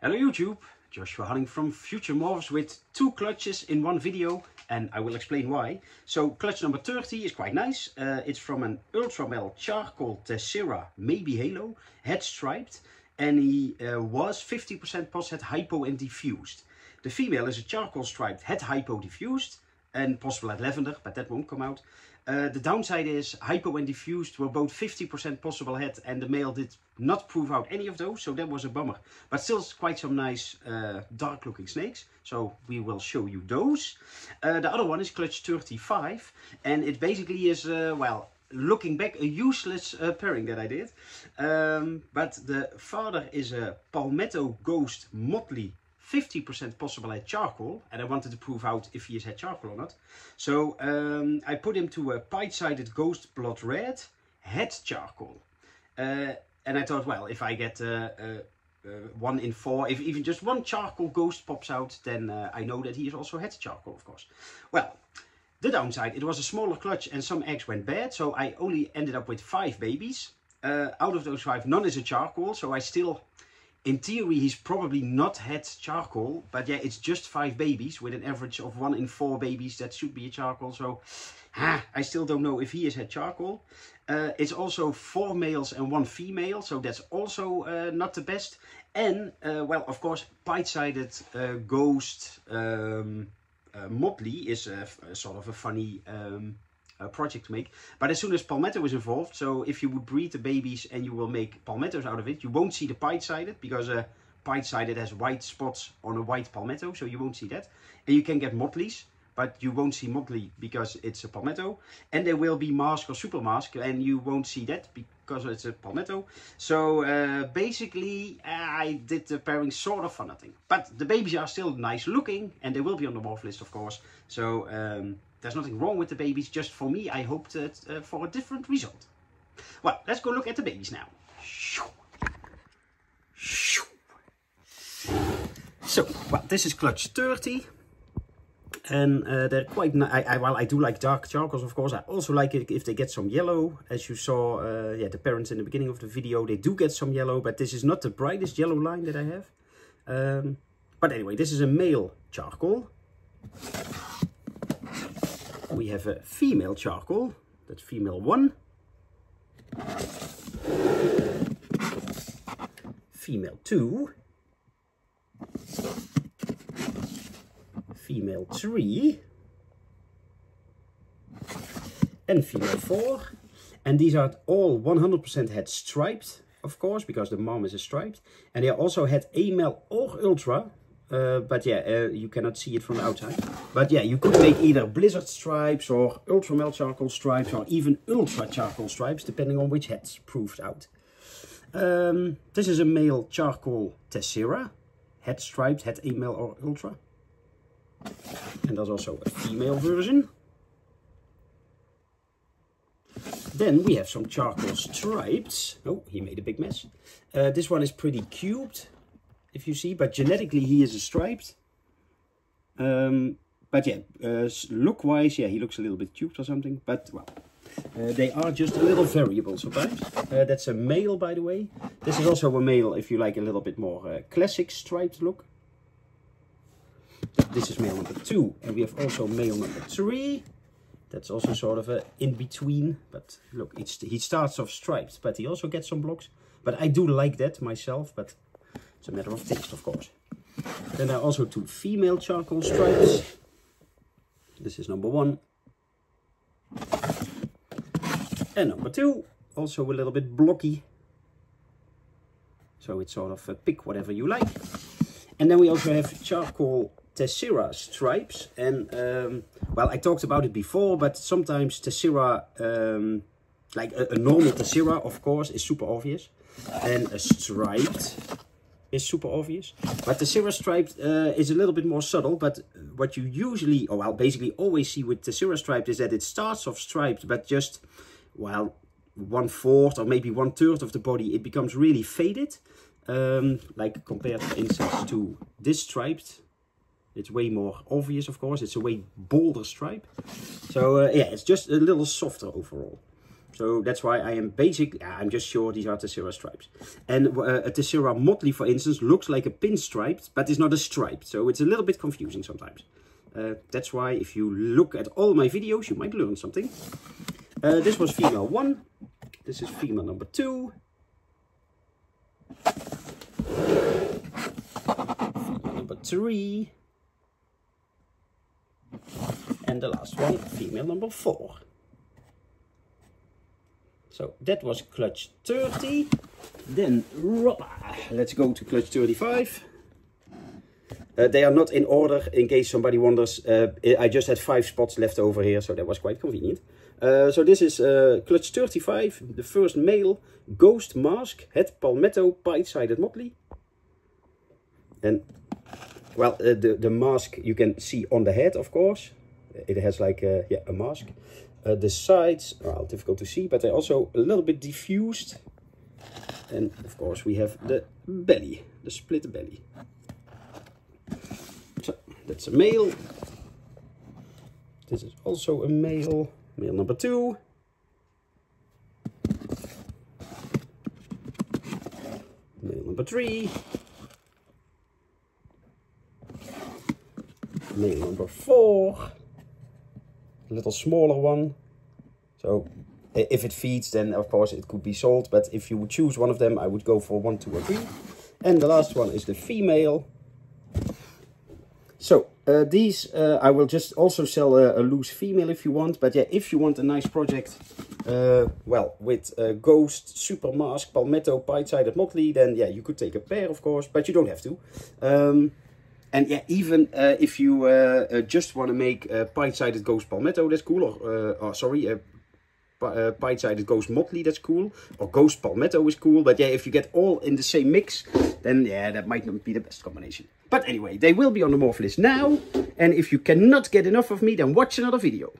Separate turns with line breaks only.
Hello YouTube, Joshua Hunting from Future Morphs with 2 clutches in one video, and I will explain why. So clutch number 30 is quite nice. It's from an Ultramel Charcoal Tessera Maybe Halo, head striped, and he was 50% post head hypo and diffused. The female is a charcoal striped head hypo diffused and possible at lavender, but that won't come out. The downside is hypo and diffused were both 50% possible head, and the male did not prove out any of those, so that was a bummer. But still quite some nice dark looking snakes, so we will show you those. The other one is clutch 35, and it basically is, well, looking back, a useless pairing that I did. But the father is a Palmetto Ghost Motley 50% possible head charcoal, and I wanted to prove out if he is head charcoal or not. So I put him to a pied-sided Ghost Blood Red head charcoal. And I thought, well, if I get 1 in 4, if even just one charcoal ghost pops out, then I know that he is also head charcoal, of course. Well, the downside, it was a smaller clutch and some eggs went bad, so I only ended up with 5 babies. Out of those 5, none is a charcoal, so I still... In theory, he's probably not head charcoal, but yeah, it's just 5 babies with an average of 1 in 4 babies. That should be a charcoal, so I still don't know if he is head charcoal. It's also 4 males and 1 female, so that's also not the best. And, well, of course, pied-sided Ghost Motley is sort of a funny... project to make, but as soon as palmetto is involved, so if you would breed the babies and you will make palmettos out of it, you won't see the pied-sided, because pied-sided has white spots on a white palmetto, so you won't see that. And you can get motleys, but you won't see motley because it's a palmetto. And there will be mask or super mask, and you won't see that because it's a palmetto. So basically I did the pairing sort of for nothing, but the babies are still nice looking, and they will be on the morph list, of course. So there's nothing wrong with the babies, just for me, I hoped for a different result. Well, let's go look at the babies now. So, well, this is clutch 30. And they're quite nice. Well, I do like dark charcoals, of course. I also like it if they get some yellow. As you saw, yeah, the parents in the beginning of the video, they do get some yellow, but this is not the brightest yellow line that I have. But anyway, this is a male charcoal. We have a female charcoal, that's female 1. Female 2. Female 3. And female 4. And these are all 100% head striped, of course, because the mom is a striped. And they are also head A-male or ultra. But yeah, you cannot see it from the outside. But yeah, you could make either blizzard stripes or ultramel charcoal stripes or even ultra charcoal stripes, depending on which head's proved out. This is a male charcoal Tessera, head striped, head A-male or ultra. And there's also a female version. Then we have some charcoal stripes. Oh, he made a big mess. This one is pretty cubed, if you see, but genetically he is a striped. But yeah, look wise, yeah, he looks a little bit cubed or something, but well, they are just a little variable sometimes. That's a male, by the way. This is also a male if you like a little bit more classic striped look. This is male number 2, and we have also male number 3. That's also sort of a in between, but look, he starts off striped, but he also gets some blocks. But I do like that myself, but it's a matter of taste, of course. Then there are also 2 female charcoal stripes. This is number 1. And number 2, also a little bit blocky. So it's sort of pick whatever you like. And then we also have charcoal Tessera stripes. And, well, I talked about it before, but sometimes Tessera, like a normal Tessera, of course, is super obvious. And a striped is super obvious, but the Tessera striped is a little bit more subtle. But what you usually, or well, basically always see with Tessera striped is that it starts off striped, but just, well, 1/4 or maybe 1/3 of the body, it becomes really faded. Like compared, for instance, to this striped, it's way more obvious, of course. It's a way bolder stripe. So yeah, it's just a little softer overall. So that's why I'm just sure these are Tessera stripes. And a Tessera Motley, for instance, looks like a pinstripe, but it's not a stripe. So it's a little bit confusing sometimes. That's why if you look at all my videos, you might learn something. This was female 1. This is female number 2. Female number 3. And the last one, female number 4. So that was clutch 30. Then let's go to clutch 35. They are not in order, in case somebody wonders. I just had 5 spots left over here, so that was quite convenient. So this is clutch 35, the first male Ghost Mask, head Palmetto, pied-sided Motley. And, well, the mask you can see on the head, of course. It has like a mask. The sides are difficult to see, but they're also a little bit diffused. And of course we have the belly, the split belly. So that's a male. This is also a male, male number 2. Male number 3. Male number 4. A little smaller one. So if it feeds, then of course it could be sold, but if you would choose one of them, I would go for 1, 2 or 3. And the last one is the female. So these I will just also sell a loose female if you want, but yeah, if you want a nice project, well, with Ghost, Super Mask, Palmetto, pied-sided Motley, then yeah, you could take a pair, of course, but you don't have to. And yeah, even if you just want to make pied-sided Ghost Palmetto, that's cool. Or sorry, pied-sided Ghost Motley, that's cool. Or Ghost Palmetto is cool. But yeah, if you get all in the same mix, then yeah, that might not be the best combination. But anyway, they will be on the Morph list now. And if you cannot get enough of me, then watch another video.